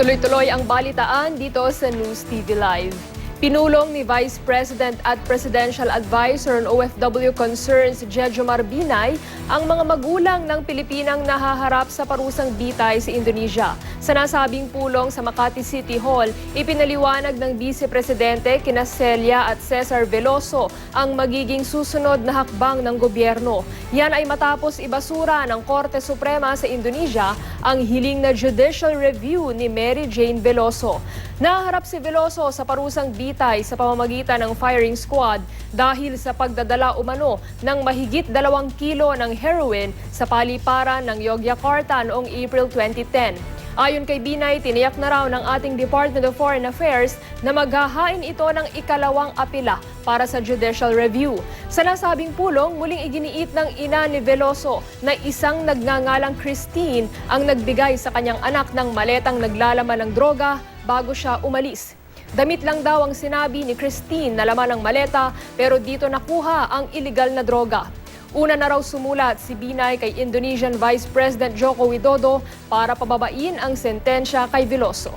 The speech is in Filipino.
Tuloy-tuloy ang balitaan dito sa News TV Live. Pinulong ni Vice President at Presidential Advisor on OFW Concerns, Jejo Marbinay, ang mga magulang ng Pilipinang nahaharap sa parusang bitay sa Indonesia. Sa nasabing pulong sa Makati City Hall, ipinaliwanag ng Vice Presidente kina Celia at Cesar Veloso ang magiging susunod na hakbang ng gobyerno. Yan ay matapos ibasura ng Korte Suprema sa Indonesia ang hiling na judicial review ni Mary Jane Veloso. Naharap si Veloso sa parusang bitay sa pamamagitan ng firing squad dahil sa pagdadala umano ng mahigit 2 kilo ng heroin sa paliparan ng Yogyakarta noong April 2010. Ayon kay Binay, tiniyak na raw ng ating Department of Foreign Affairs na maghahain ito ng ikalawang apela para sa judicial review. Sa nasabing pulong, muling iginiit ng ina ni Veloso na isang nagngangalang Christine ang nagbigay sa kanyang anak ng maletang naglalaman ng droga bago siya umalis. Damit lang daw ang sinabi ni Christine na laman ng maleta pero dito nakuha ang iligal na droga. Una na raw sumulat si Binay kay Indonesian Vice President Joko Widodo para pababain ang sentensya kay Veloso.